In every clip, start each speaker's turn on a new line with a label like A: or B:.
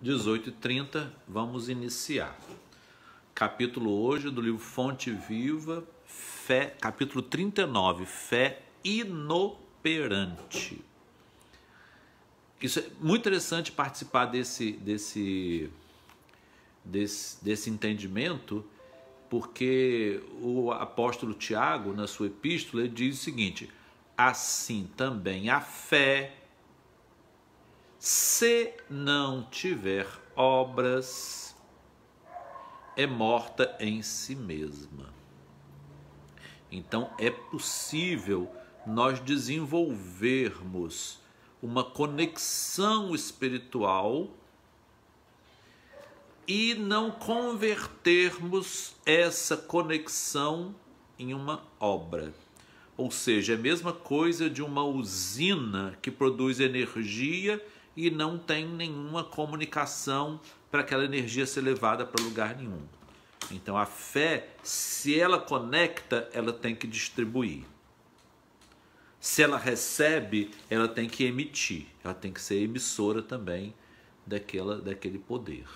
A: 18h30, vamos iniciar. Capítulo hoje do livro Fonte Viva, Fé, capítulo 39, Fé Inoperante. Isso é muito interessante participar desse entendimento, porque o apóstolo Tiago, na sua epístola, ele diz o seguinte: assim também a fé, se não tiver obras, é morta em si mesma. Então é possível nós desenvolvermos uma conexão espiritual e não convertermos essa conexão em uma obra. Ou seja, é a mesma coisa de uma usina que produz energia e não tem nenhuma comunicação para aquela energia ser levada para lugar nenhum. Então a fé, se ela conecta, ela tem que distribuir. Se ela recebe, ela tem que emitir. Ela tem que ser emissora também daquele poder.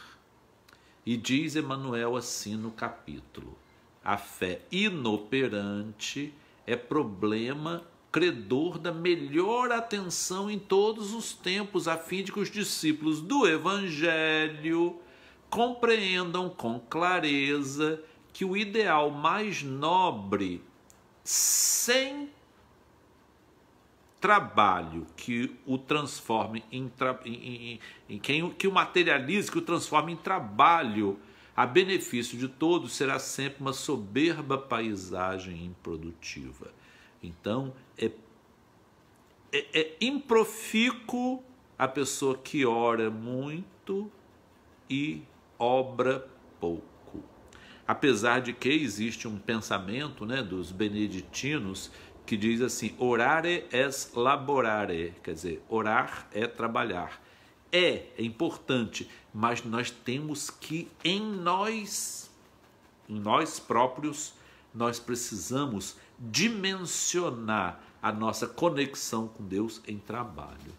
A: E diz Emmanuel assim no capítulo: a fé inoperante é problema credor da melhor atenção em todos os tempos, a fim de que os discípulos do Evangelho compreendam com clareza que o ideal mais nobre, sem trabalho que o transforme que o materialize, que o transforme em trabalho a benefício de todos, será sempre uma soberba paisagem improdutiva. Então é improfícuo a pessoa que ora muito e obra pouco. Apesar de que existe um pensamento, dos beneditinos, que diz assim: orare es laborare, quer dizer, orar é trabalhar. É importante, mas nós temos que em nós próprios, nós precisamos dimensionar a nossa conexão com Deus em trabalho.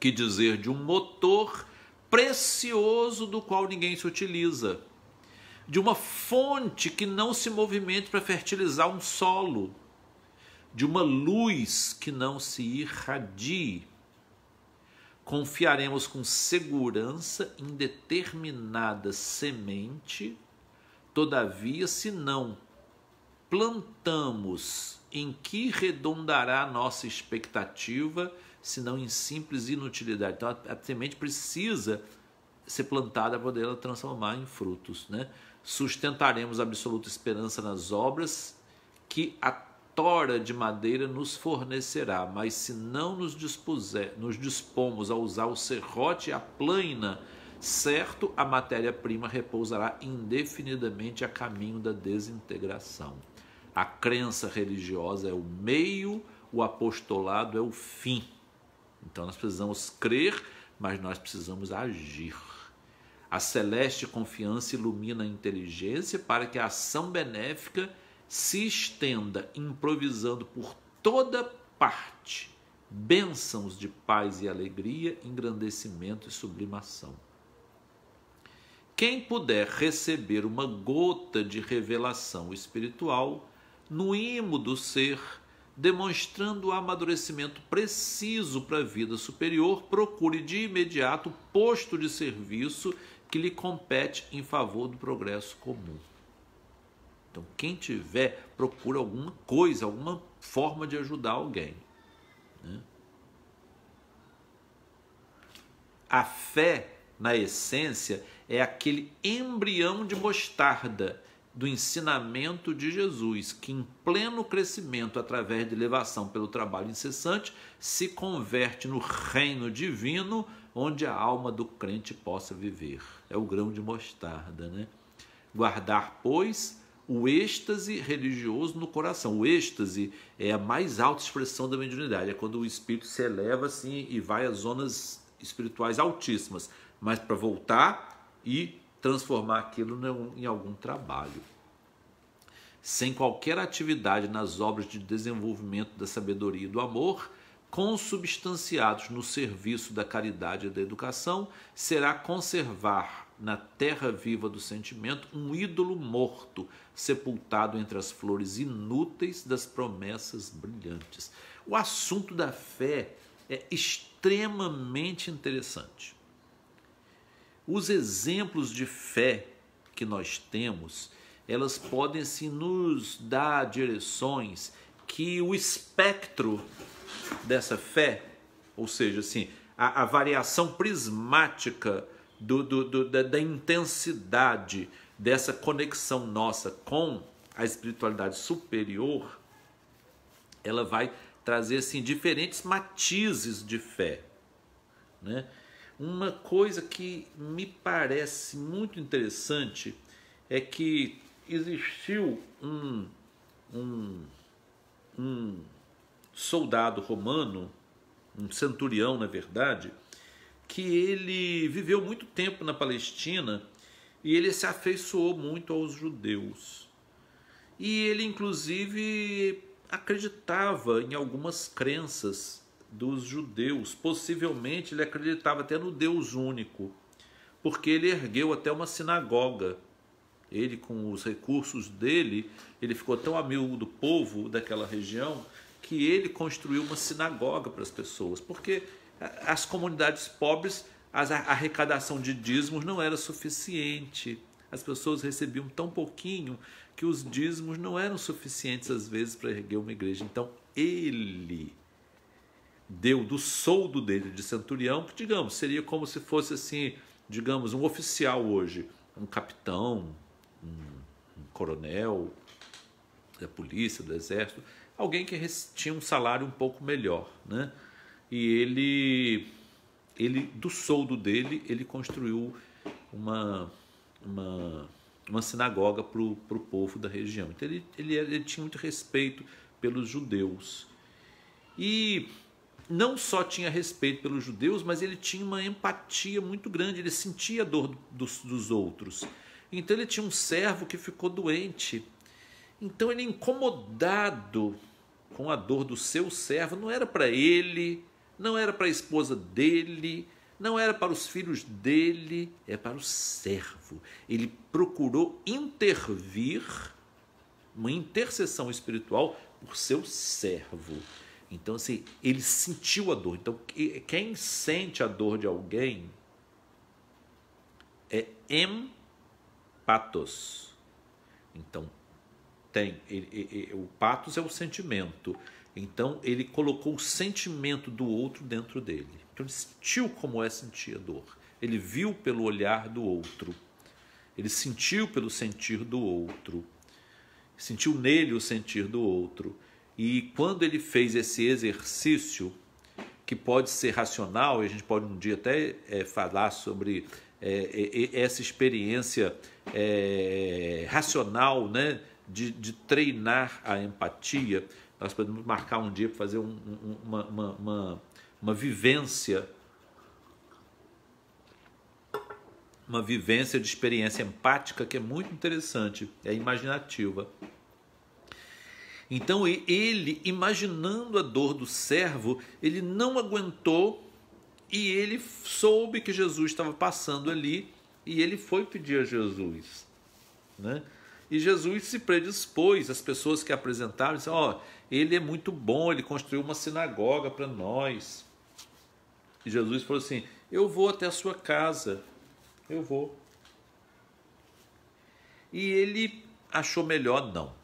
A: Que dizer de um motor precioso do qual ninguém se utiliza, de uma fonte que não se movimente para fertilizar um solo, de uma luz que não se irradie. Confiaremos com segurança em determinada semente, todavia, se não plantamos em que redondará a nossa expectativa, senão em simples inutilidade. Então a semente precisa ser plantada para poder ela transformar em frutos, Sustentaremos a absoluta esperança nas obras que a tora de madeira nos fornecerá, mas se não nos dispomos a usar o serrote e a plaina, certo, a matéria-prima repousará indefinidamente a caminho da desintegração. A crença religiosa é o meio, o apostolado é o fim. Então nós precisamos crer, mas nós precisamos agir. A celeste confiança ilumina a inteligência para que a ação benéfica se estenda, improvisando por toda parte bênçãos de paz e alegria, engrandecimento e sublimação. Quem puder receber uma gota de revelação espiritual no imo do ser, demonstrando o amadurecimento preciso para a vida superior, procure de imediato o posto de serviço que lhe compete em favor do progresso comum. Então, quem tiver, procura alguma coisa, alguma forma de ajudar alguém. A fé, na essência, é aquele embrião de mostarda do ensinamento de Jesus, que em pleno crescimento, através de elevação pelo trabalho incessante, se converte no reino divino, onde a alma do crente possa viver. É o grão de mostarda, Guardar, pois, o êxtase religioso no coração. O êxtase é a mais alta expressão da mediunidade. É quando o espírito se eleva assim e vai às zonas espirituais altíssimas. Mas para voltar e transformar aquilo em algum trabalho. Sem qualquer atividade nas obras de desenvolvimento da sabedoria e do amor, consubstanciados no serviço da caridade e da educação, será conservar na terra viva do sentimento um ídolo morto, sepultado entre as flores inúteis das promessas brilhantes. O assunto da fé é extremamente interessante. Os exemplos de fé que nós temos, elas podem sim nos dar direções que o espectro dessa fé, ou seja, assim, a variação prismática da intensidade dessa conexão nossa com a espiritualidade superior, ela vai trazer assim, diferentes matizes de fé, né? Uma coisa que me parece muito interessante é que existiu um soldado romano, um centurião na verdade, que ele viveu muito tempo na Palestina e ele se afeiçoou muito aos judeus. E ele inclusive acreditava em algumas crenças dos judeus, possivelmente ele acreditava até no Deus único, porque ele ergueu até uma sinagoga. Ele, com os recursos dele, ele ficou tão amigo do povo daquela região que ele construiu uma sinagoga para as pessoas, porque as comunidades pobres, a arrecadação de dízimos não era suficiente. As pessoas recebiam tão pouquinho que os dízimos não eram suficientes às vezes para erguer uma igreja. Então ele deu do soldo dele de centurião, que digamos, seria como se fosse assim, digamos, um oficial hoje, um capitão, um coronel da polícia, do exército, alguém que tinha um salário um pouco melhor, né? E ele do soldo dele, ele construiu uma sinagoga para o povo da região. Então ele tinha muito respeito pelos judeus. E não só tinha respeito pelos judeus, mas ele tinha uma empatia muito grande, ele sentia a dor dos outros. Então ele tinha um servo que ficou doente. Então ele, incomodado com a dor do seu servo, não era para ele, não era para a esposa dele, não era para os filhos dele, é para o servo. Ele procurou intervir, uma intercessão espiritual por seu servo. Então, assim, ele sentiu a dor. Então, quem sente a dor de alguém é empatos. Então, o patos é o sentimento. Então, ele colocou o sentimento do outro dentro dele. Então, ele sentiu como é sentir a dor. Ele viu pelo olhar do outro. Ele sentiu pelo sentir do outro. Sentiu nele o sentir do outro. E quando ele fez esse exercício, que pode ser racional, e a gente pode um dia até falar sobre essa experiência racional, né, de treinar a empatia. Nós podemos marcar um dia para fazer uma vivência de experiência empática que é muito interessante, é imaginativa. Então ele, imaginando a dor do servo, ele não aguentou e ele soube que Jesus estava passando ali e ele foi pedir a Jesus, né? E Jesus se predispôs, as pessoas que apresentaram, disseram, ele é muito bom, ele construiu uma sinagoga para nós. E Jesus falou assim, eu vou até a sua casa, eu vou. E ele achou melhor não.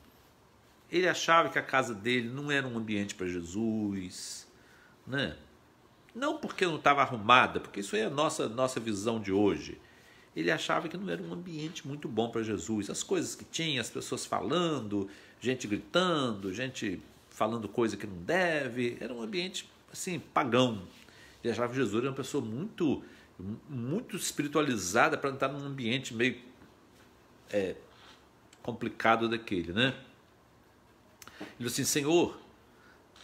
A: Ele achava que a casa dele não era um ambiente para Jesus, né? Não porque não estava arrumada, porque isso é a nossa visão de hoje. Ele achava que não era um ambiente muito bom para Jesus. As coisas que tinha, as pessoas falando, gente gritando, gente falando coisa que não deve, era um ambiente assim, pagão. Ele achava que Jesus era uma pessoa muito, muito espiritualizada para estar num ambiente meio complicado daquele, né? Ele disse assim, Senhor,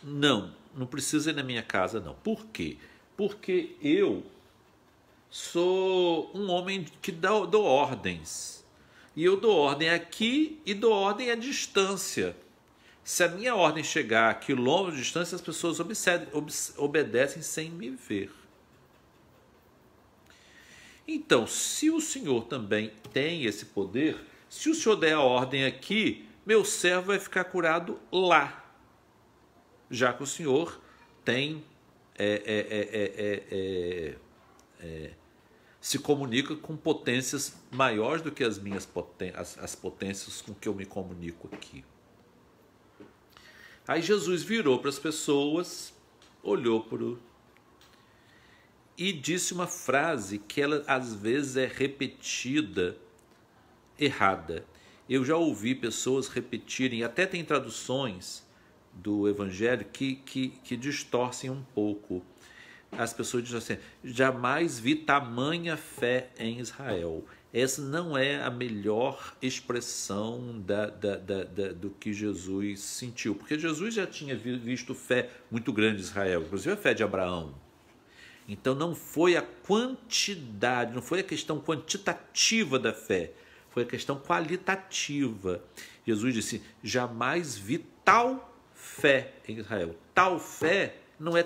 A: não precisa ir na minha casa não. Por quê? Porque eu sou um homem que dou ordens. E eu dou ordem aqui e dou ordem à distância. Se a minha ordem chegar a quilômetros de distância, as pessoas obedecem sem me ver. Então, se o Senhor também tem esse poder, se o Senhor der a ordem aqui, meu servo vai ficar curado lá, já que o Senhor tem se comunica com potências maiores do que as minhas as potências com que eu me comunico aqui. Aí Jesus virou para as pessoas, olhou e disse uma frase que ela às vezes é repetida errada. Eu já ouvi pessoas repetirem, até tem traduções do Evangelho que distorcem um pouco. As pessoas dizem assim: jamais vi tamanha fé em Israel. Essa não é a melhor expressão do que Jesus sentiu, porque Jesus já tinha visto fé muito grande em Israel, inclusive a fé de Abraão. Então não foi a quantidade, não foi a questão quantitativa da fé, foi a questão qualitativa. Jesus disse: jamais vi tal fé em Israel. Tal fé não é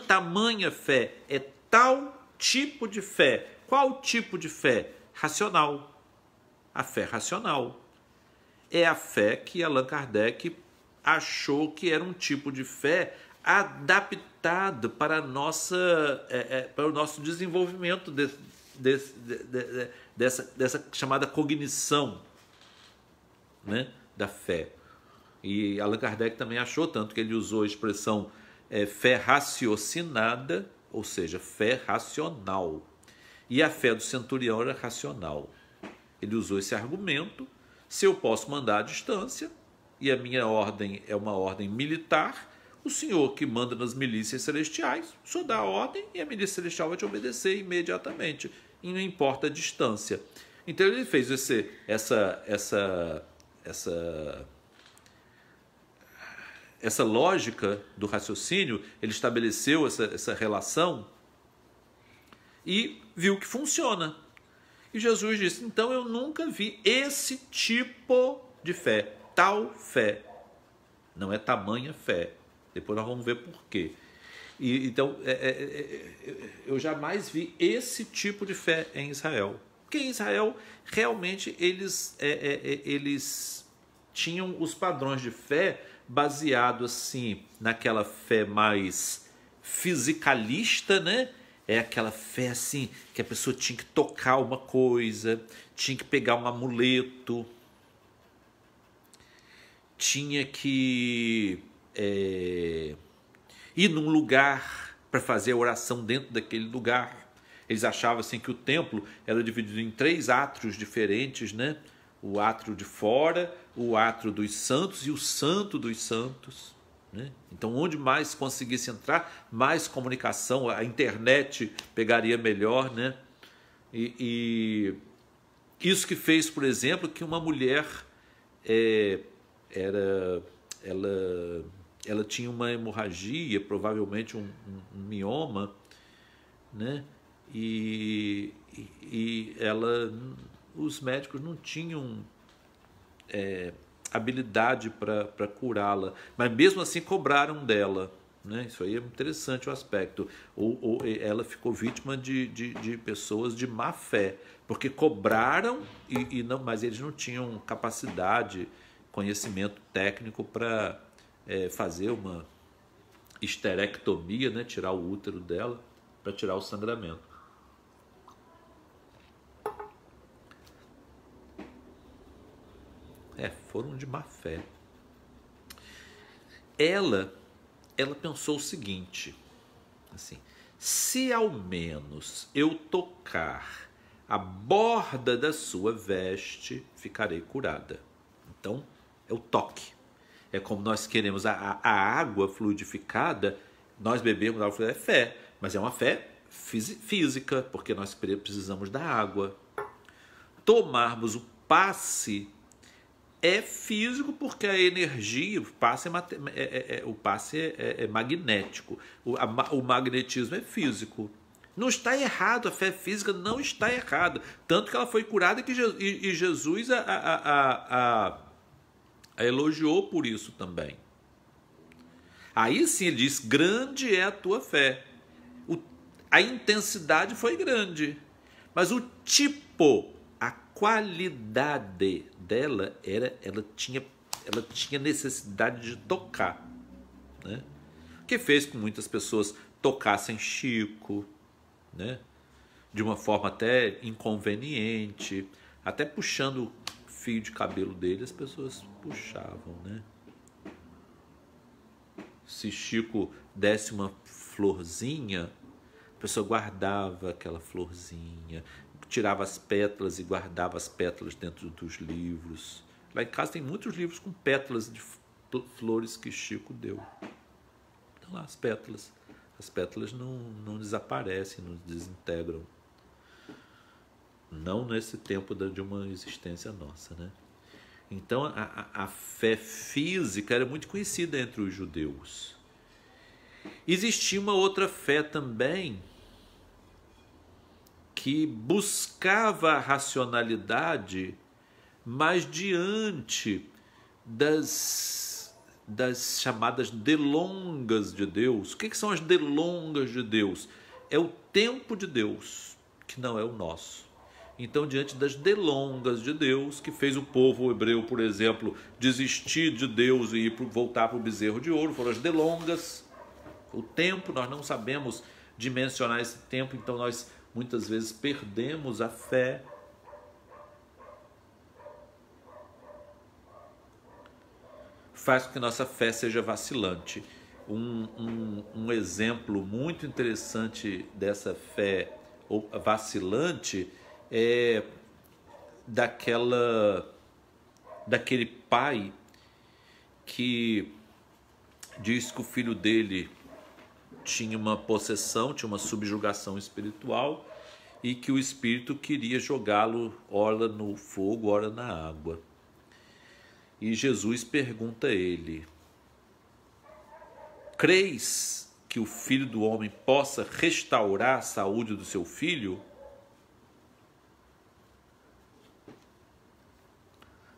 A: tamanha fé, é tal tipo de fé. Qual tipo de fé? Racional. A fé racional. É a fé que Allan Kardec achou que era um tipo de fé adaptado para para o nosso desenvolvimento dessa chamada cognição, né, da fé. E Allan Kardec também achou, tanto que ele usou a expressão fé raciocinada, ou seja, fé racional. E a fé do centurião era racional. Ele usou esse argumento: se eu posso mandar à distância, e a minha ordem é uma ordem militar, o Senhor que manda nas milícias celestiais, o Senhor dá a ordem e a milícia celestial vai te obedecer imediatamente, e não importa a distância. Então ele fez essa lógica do raciocínio, ele estabeleceu essa relação e viu que funciona. E Jesus disse: então eu nunca vi esse tipo de fé, tal fé. Não é tamanha fé. Depois nós vamos ver por quê. Então, eu jamais vi esse tipo de fé em Israel. Porque em Israel, realmente, eles tinham os padrões de fé baseado assim naquela fé mais fisicalista, né? É aquela fé assim que a pessoa tinha que tocar uma coisa, tinha que pegar um amuleto, tinha que ir num lugar para fazer a oração dentro daquele lugar. Eles achavam assim que o templo era dividido em 3 átrios diferentes, né? O átrio de fora, o átrio dos santos e o santo dos santos, né? Então, onde mais conseguisse entrar, mais comunicação, a internet pegaria melhor, né? E isso que fez, por exemplo, que uma mulher ela tinha uma hemorragia, provavelmente um mioma, né? E os médicos não tinham habilidade para curá-la, mas mesmo assim cobraram dela, né? Isso aí é interessante o aspecto. Ou ela ficou vítima de pessoas de má fé, porque cobraram, não, mas eles não tinham capacidade, conhecimento técnico para fazer uma esterectomia, né? Tirar o útero dela para tirar o sangramento. Foram de má fé. Ela pensou o seguinte, assim: se ao menos eu tocar a borda da sua veste, ficarei curada. Então, é o toque. É como nós queremos a água fluidificada, nós bebemos água fluidificada, é fé, mas é uma fé física, porque nós precisamos da água. Tomarmos o passe é físico, porque a energia, o passe é magnético, o magnetismo é físico. Não está errado, a fé física não está errada, tanto que ela foi curada e Jesus A elogiou por isso também. Aí sim ele diz, grande é a tua fé. A intensidade foi grande, mas o tipo, a qualidade dela ela tinha necessidade de tocar, né? O que fez com que muitas pessoas tocassem Chico, né? De uma forma até inconveniente, até puxando o fio de cabelo dele, as pessoas puxavam, né? Se Chico desse uma florzinha, a pessoa guardava aquela florzinha, tirava as pétalas e guardava as pétalas dentro dos livros. Lá em casa tem muitos livros com pétalas de flores que Chico deu. Então lá as pétalas não desaparecem, não desintegram. Não nesse tempo de uma existência nossa, né? Então a fé física era muito conhecida entre os judeus. Existia uma outra fé também que buscava a racionalidade, mas diante das chamadas delongas de Deus. O que são as delongas de Deus? É o tempo de Deus, que não é o nosso. Então, diante das delongas de Deus, que fez o povo hebreu, por exemplo, desistir de Deus e voltar para o bezerro de ouro, foram as delongas. O tempo, nós não sabemos dimensionar esse tempo, então nós muitas vezes perdemos a fé. Faz com que nossa fé seja vacilante. Um exemplo muito interessante dessa fé vacilante é daquele pai que diz que o filho dele tinha uma possessão, tinha uma subjugação espiritual e que o espírito queria jogá-lo ora no fogo, ora na água. E Jesus pergunta a ele: creis que o Filho do Homem possa restaurar a saúde do seu filho?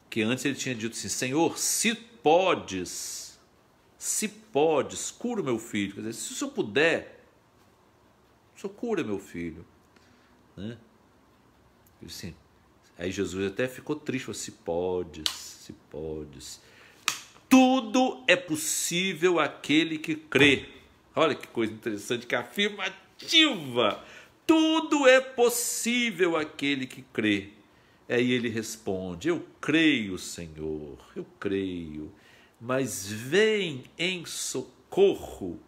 A: Que antes ele tinha dito assim: Senhor, se podes, cura o meu filho. Quer dizer, se o Senhor puder, o Senhor cura meu filho, né? Assim, aí Jesus até ficou triste, falou: se podes. Tudo é possível àquele que crê. Olha que coisa interessante, que afirmativa. Tudo é possível àquele que crê. Aí ele responde: eu creio, Senhor, eu creio, mas vem em socorro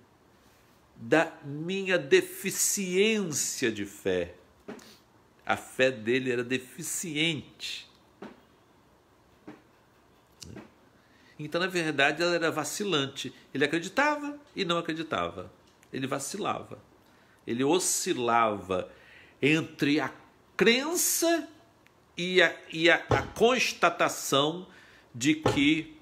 A: da minha deficiência de fé. A fé dele era deficiente. Então, na verdade, ela era vacilante. Ele acreditava e não acreditava. Ele vacilava. Ele oscilava entre a crença e a constatação de que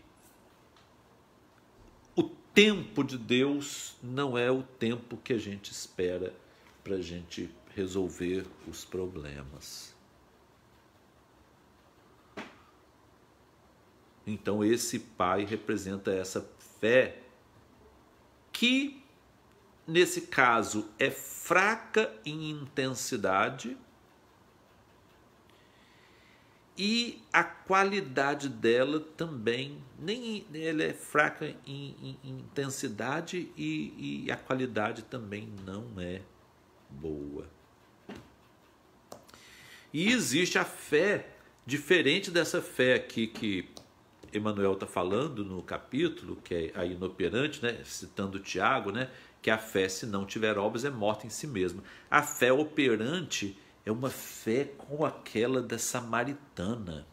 A: o tempo de Deus não é o tempo que a gente espera para a gente resolver os problemas. Então esse pai representa essa fé que, nesse caso, é fraca em intensidade e a qualidade dela também, ela é fraca em intensidade e a qualidade também não é boa. E existe a fé diferente dessa fé aqui que Emmanuel está falando no capítulo, que é a inoperante, né? Citando Tiago, né? Que a fé, se não tiver obras, é morta em si mesma. A fé operante é uma fé como aquela da samaritana,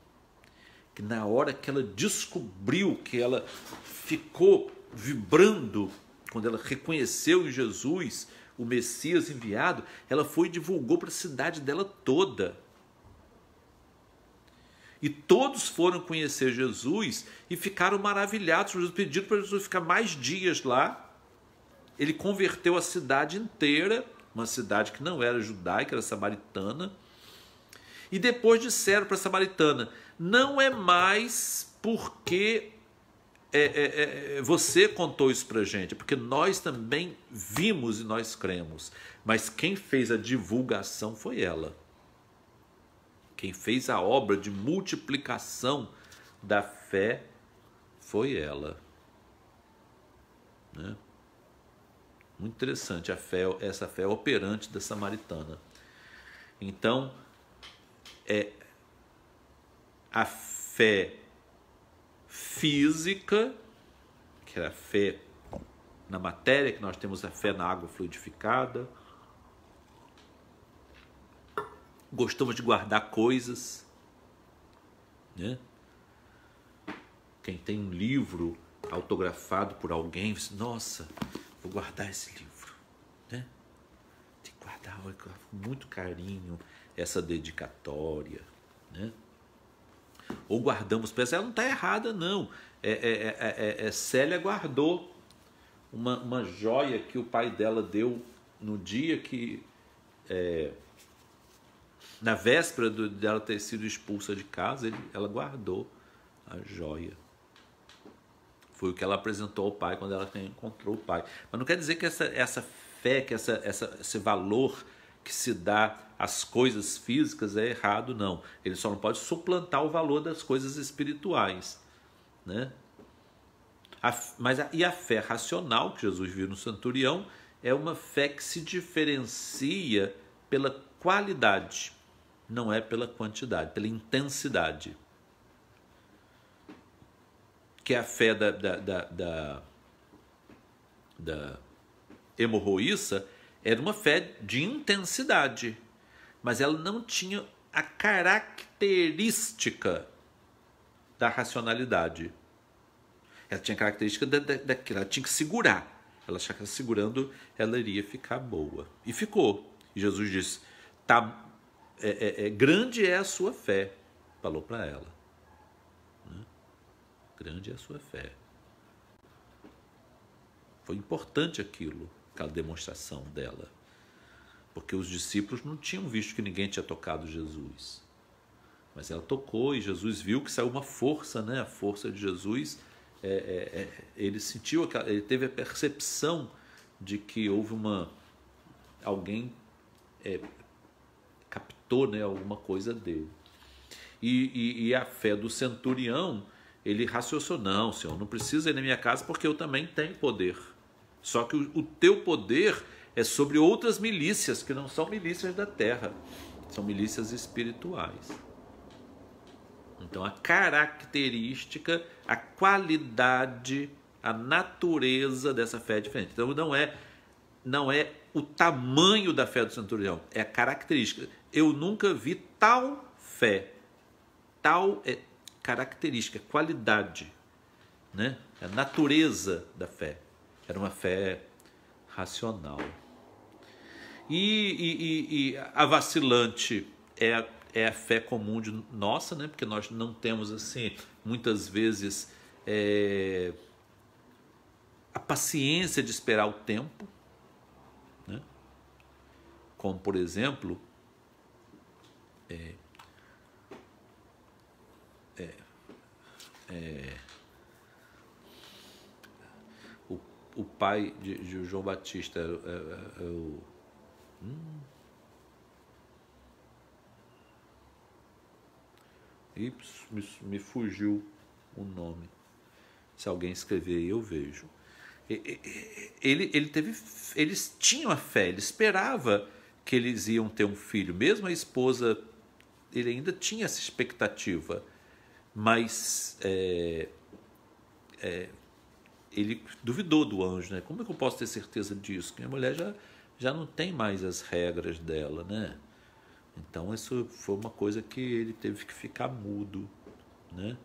A: que na hora que ela descobriu, que ela ficou vibrando, quando ela reconheceu em Jesus o Messias enviado, ela foi e divulgou para a cidade dela toda. E todos foram conhecer Jesus e ficaram maravilhados. Jesus pediu para Jesus ficar mais dias lá. Ele converteu a cidade inteira, uma cidade que não era judaica, era samaritana. E depois disseram para a samaritana: não é mais porque você contou isso para a gente, porque nós também vimos e nós cremos. Mas quem fez a divulgação foi ela. Quem fez a obra de multiplicação da fé foi ela. Né? Muito interessante essa fé operante da samaritana. Então, a fé física, que era a fé na matéria, que nós temos a fé na água fluidificada. Gostamos de guardar coisas, né? Quem tem um livro autografado por alguém, diz, nossa, vou guardar esse livro, né? Tem que guardar com muito carinho essa dedicatória, né? Ou guardamos peças, ela não está errada não. Célia guardou uma joia que o pai dela deu no dia que, na véspera dela ter sido expulsa de casa, ela guardou a joia. Foi o que ela apresentou ao pai quando ela encontrou o pai. Mas não quer dizer que essa fé, que esse valor que se dá às coisas físicas é errado, não. Ele só não pode suplantar o valor das coisas espirituais, né? E a fé racional que Jesus viu no centurião é uma fé que se diferencia pela qualidade, não é pela quantidade, pela intensidade. Que é a fé da hemorroíça era uma fé de intensidade, mas ela não tinha a característica da racionalidade. Ela tinha a característica daquilo, ela tinha que segurar. Ela achava que segurando ela iria ficar boa. E ficou. E Jesus disse, grande é a sua fé, falou para ela. Né? Grande é a sua fé. Foi importante aquilo, aquela demonstração dela. Porque os discípulos não tinham visto que ninguém tinha tocado Jesus. Mas ela tocou e Jesus viu que saiu uma força, né? A força de Jesus, ele sentiu, ele teve a percepção de que houve alguém captou, né, alguma coisa dele. E a fé do centurião, ele raciocinou, não, Senhor, não precisa ir na minha casa porque eu também tenho poder. Só que o teu poder é sobre outras milícias, que não são milícias da terra, são milícias espirituais. Então a característica, a qualidade, a natureza dessa fé é diferente. Então não é o tamanho da fé do centurião, é a característica. Eu nunca vi tal fé, tal característica, qualidade, né? A natureza da fé. Era uma fé racional. E a vacilante é a fé comum de nossa, né? Porque nós não temos, assim, muitas vezes a paciência de esperar o tempo, né? Como, por exemplo, o pai de João Batista me fugiu o nome. Se alguém escrever aí, eu vejo. Eles tinham a fé, ele esperava que eles iam ter um filho. Mesmo a esposa, ele ainda tinha essa expectativa. Mas ele duvidou do anjo, né? Como é que eu posso ter certeza disso? Que minha mulher já não tem mais as regras dela, né? Então isso foi uma coisa que ele teve que ficar mudo, né?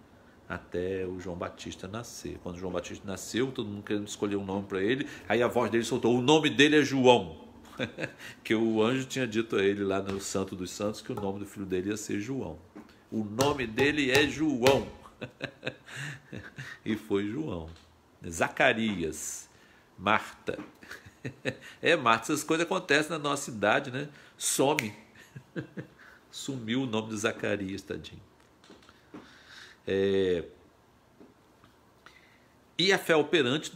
A: Até o João Batista nascer. Quando o João Batista nasceu, todo mundo querendo escolher um nome para ele, aí a voz dele soltou, o nome dele é João. Que o anjo tinha dito a ele lá no Santo dos Santos que o nome do filho dele ia ser João. O nome dele é João. E foi João. Zacarias, Marta. Marta, essas coisas acontecem na nossa idade, né? Some. Sumiu o nome de Zacarias, tadinho. E a fé operante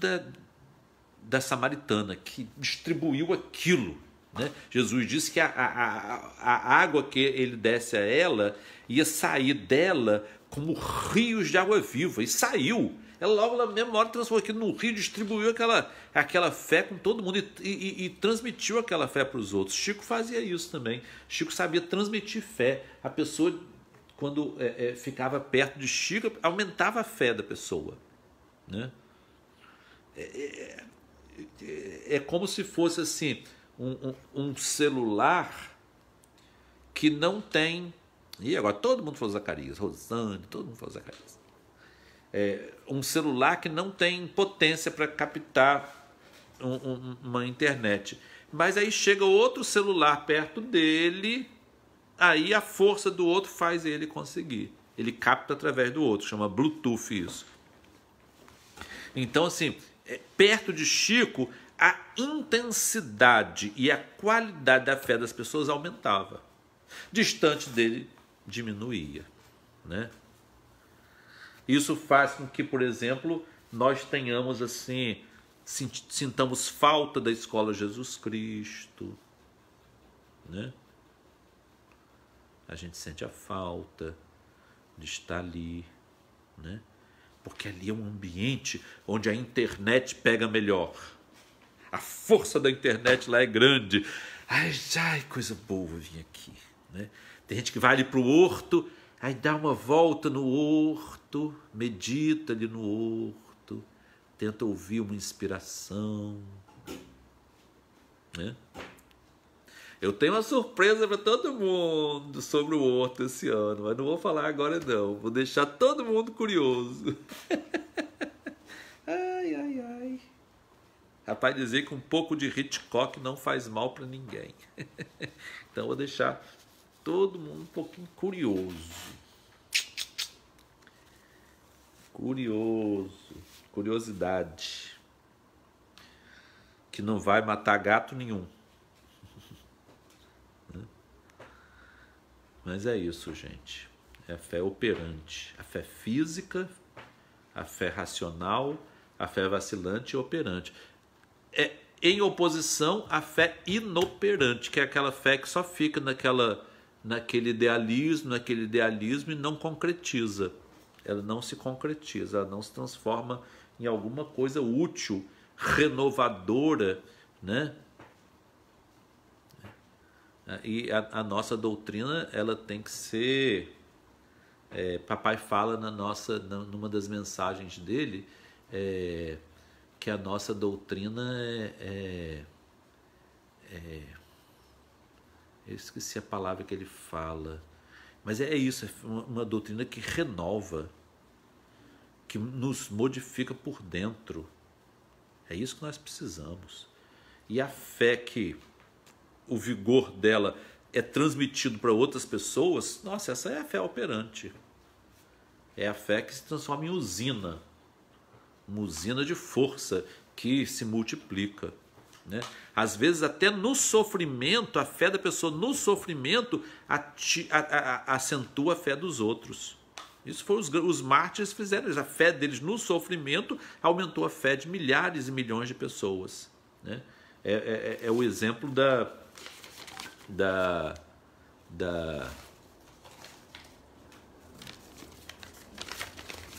A: da samaritana, que distribuiu aquilo, né? Jesus disse que a água que ele desse a ela ia sair dela como rios de água viva, e saiu. Ela logo na mesma hora transformou aquilo num rio, distribuiu aquela fé com todo mundo e transmitiu aquela fé para os outros. Chico fazia isso também. Chico sabia transmitir fé. A pessoa, quando ficava perto de Chico, aumentava a fé da pessoa, né? É como se fosse assim um celular que não tem. E agora todo mundo fala Zacarias, Rosane, todo mundo fala Zacarias. Um celular que não tem potência para captar uma internet. Mas aí chega outro celular perto dele, aí a força do outro faz ele conseguir. Ele capta através do outro, chama Bluetooth isso. Então, assim, perto de Chico, a intensidade e a qualidade da fé das pessoas aumentava. Distante dele, diminuía, né? Isso faz com que, por exemplo, nós tenhamos assim, sintamos falta da escola Jesus Cristo, né? A gente sente a falta de estar ali, né? Porque ali é um ambiente onde a internet pega melhor. A força da internet lá é grande. Ai, coisa boa vir aqui, né? Tem gente que vai ali para o horto, aí dá uma volta no horto, medita ali no horto, tenta ouvir uma inspiração, né? Eu tenho uma surpresa para todo mundo sobre o horto esse ano, mas não vou falar agora não, vou deixar todo mundo curioso. Ai. Rapaz, dizer que um pouco de Hitchcock não faz mal para ninguém. Então vou deixar todo mundo um pouquinho curiosidade, que não vai matar gato nenhum. Mas é isso, gente. É a fé operante, a fé física, a fé racional, a fé vacilante e operante. Em oposição à fé inoperante, que é aquela fé que só fica naquele idealismo e não concretiza. Ela não se concretiza, ela não se transforma em alguma coisa útil, renovadora, né? E a nossa doutrina, ela tem que ser... papai fala numa das mensagens dele, que a nossa doutrina eu esqueci a palavra que ele fala, mas é isso, é uma doutrina que renova, que nos modifica por dentro. É isso que nós precisamos. E a fé que o vigor dela é transmitido para outras pessoas, nossa, essa é a fé operante. É a fé que se transforma em usina, uma usina de força que se multiplica, né? Às vezes até no sofrimento, a fé da pessoa no sofrimento acentua a fé dos outros. Isso foi os mártires fizeram isso. A fé deles no sofrimento aumentou a fé de milhares e milhões de pessoas, né? É o exemplo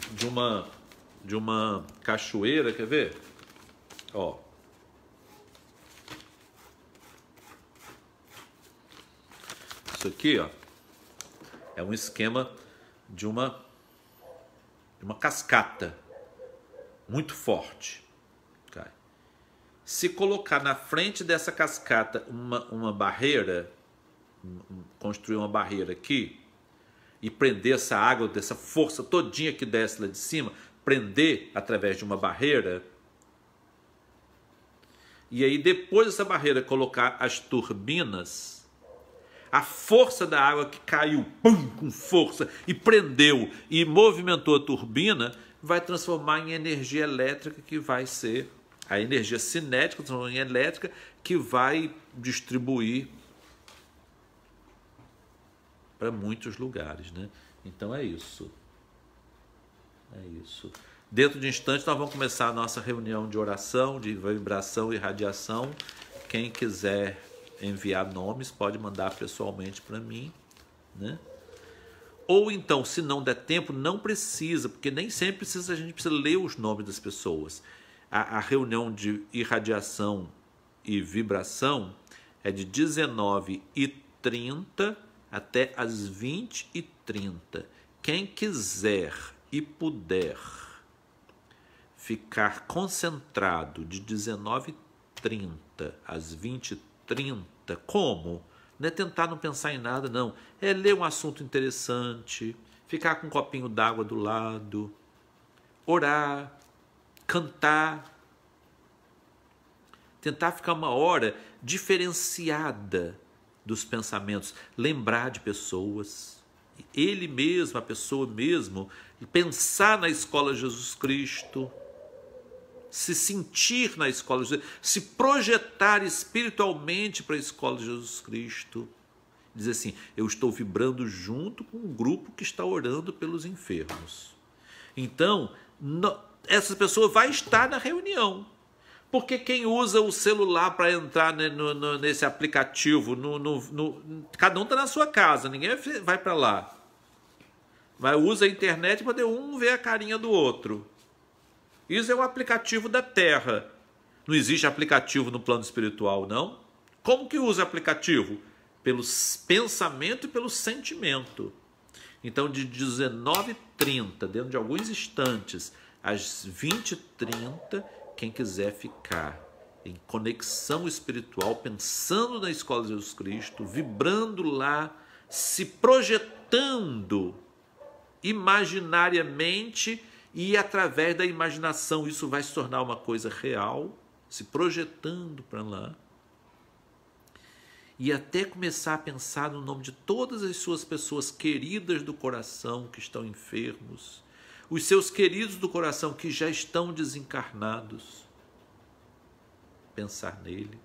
A: de uma cachoeira, quer ver? Ó, isso aqui, ó, é um esquema de uma cascata muito forte. Se colocar na frente dessa cascata uma barreira, construir uma barreira aqui e prender essa água, dessa força todinha que desce lá de cima, prender através de uma barreira, e aí depois dessa barreira colocar as turbinas, a força da água que caiu, pum, com força, e prendeu e movimentou a turbina, vai transformar em energia elétrica, que vai ser a energia cinética, transformada em elétrica, que vai distribuir para muitos lugares, né? Então é isso. É isso. Dentro de instantes nós vamos começar a nossa reunião de oração, de vibração e radiação. Quem quiser enviar nomes pode mandar pessoalmente para mim, né? Ou então, se não der tempo, não precisa, porque nem sempre a gente precisa ler os nomes das pessoas. A reunião de irradiação e vibração é de 19h30 até as 20h30. Quem quiser e puder ficar concentrado de 19h30 às 20h30, como? Não é tentar não pensar em nada, não. É ler um assunto interessante, ficar com um copinho d'água do lado, orar, cantar, tentar ficar uma hora diferenciada dos pensamentos, lembrar de pessoas, ele mesmo, a pessoa mesmo, pensar na escola de Jesus Cristo, se sentir na escola de Jesus, se projetar espiritualmente para a escola de Jesus Cristo. Dizer assim, eu estou vibrando junto com um grupo que está orando pelos enfermos. Então, essa pessoa vai estar na reunião. Porque quem usa o celular para entrar nesse aplicativo, cada um está na sua casa, ninguém vai para lá. Mas usa a internet para poder um ver a carinha do outro. Isso é um aplicativo da Terra. Não existe aplicativo no plano espiritual, não? Como que usa aplicativo? Pelo pensamento e pelo sentimento. Então, de 19h30, dentro de alguns instantes, às 20h30, quem quiser ficar em conexão espiritual, pensando na escola de Jesus Cristo, vibrando lá, se projetando imaginariamente, e através da imaginação isso vai se tornar uma coisa real, se projetando para lá, e até começar a pensar no nome de todas as suas pessoas queridas do coração que estão enfermos, os seus queridos do coração que já estão desencarnados, pensar nele,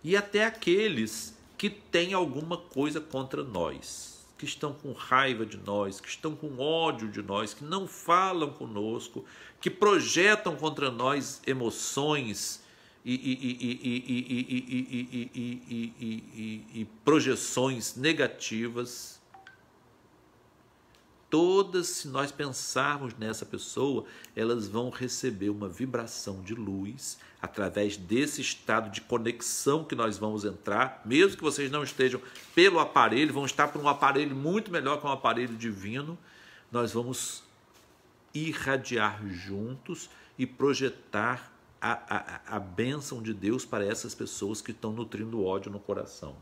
A: e até aqueles que têm alguma coisa contra nós, que estão com raiva de nós, que estão com ódio de nós, que não falam conosco, que projetam contra nós emoções e projeções negativas. Todas, se nós pensarmos nessa pessoa, elas vão receber uma vibração de luz através desse estado de conexão que nós vamos entrar, mesmo que vocês não estejam pelo aparelho, vão estar por um aparelho muito melhor que um aparelho divino. Nós vamos irradiar juntos e projetar a bênção de Deus para essas pessoas que estão nutrindo ódio no coração.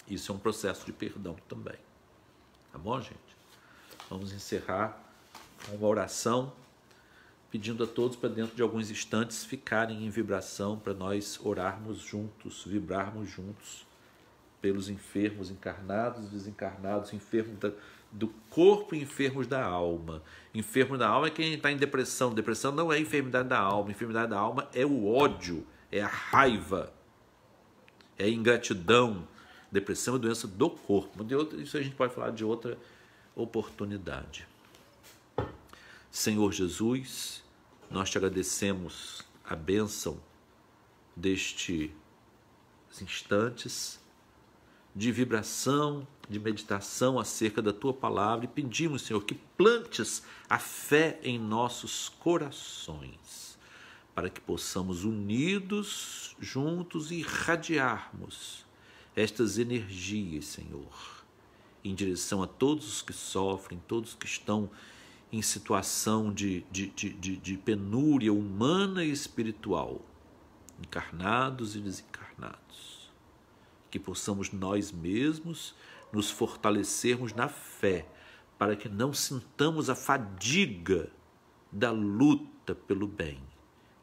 A: Isso é um processo de perdão também. Tá bom, gente? Vamos encerrar com uma oração, pedindo a todos para dentro de alguns instantes ficarem em vibração para nós orarmos juntos, vibrarmos juntos pelos enfermos encarnados, desencarnados, enfermos do corpo e enfermos da alma. Enfermo da alma é quem está em depressão. Depressão não é enfermidade da alma. Enfermidade da alma é o ódio, é a raiva, é a ingratidão. Depressão é doença do corpo. Isso a gente pode falar de outra oportunidade. Senhor Jesus, nós te agradecemos a bênção destes instantes de vibração, de meditação acerca da tua palavra, e pedimos, Senhor, que plantes a fé em nossos corações, para que possamos unidos, juntos, irradiarmos estas energias, Senhor, em direção a todos os que sofrem, todos que estão em situação de penúria humana e espiritual, encarnados e desencarnados. Que possamos nós mesmos nos fortalecermos na fé, para que não sintamos a fadiga da luta pelo bem.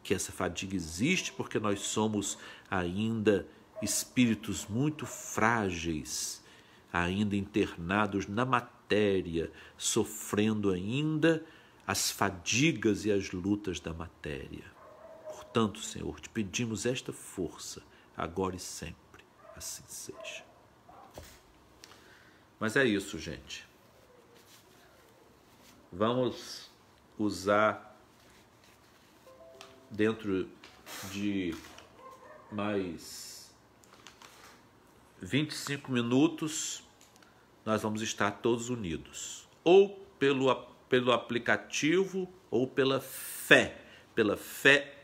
A: Que essa fadiga existe porque nós somos ainda espíritos muito frágeis, ainda internados na matéria, sofrendo ainda as fadigas e as lutas da matéria. Portanto, Senhor, te pedimos esta força, agora e sempre, assim seja. Mas é isso, gente. Vamos usar dentro de mais 25 minutos, nós vamos estar todos unidos. Ou pelo aplicativo ou pela fé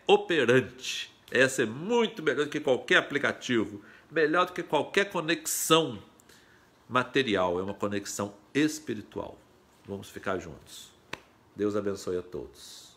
A: operante. Essa é muito melhor do que qualquer aplicativo, melhor do que qualquer conexão material, é uma conexão espiritual. Vamos ficar juntos. Deus abençoe a todos.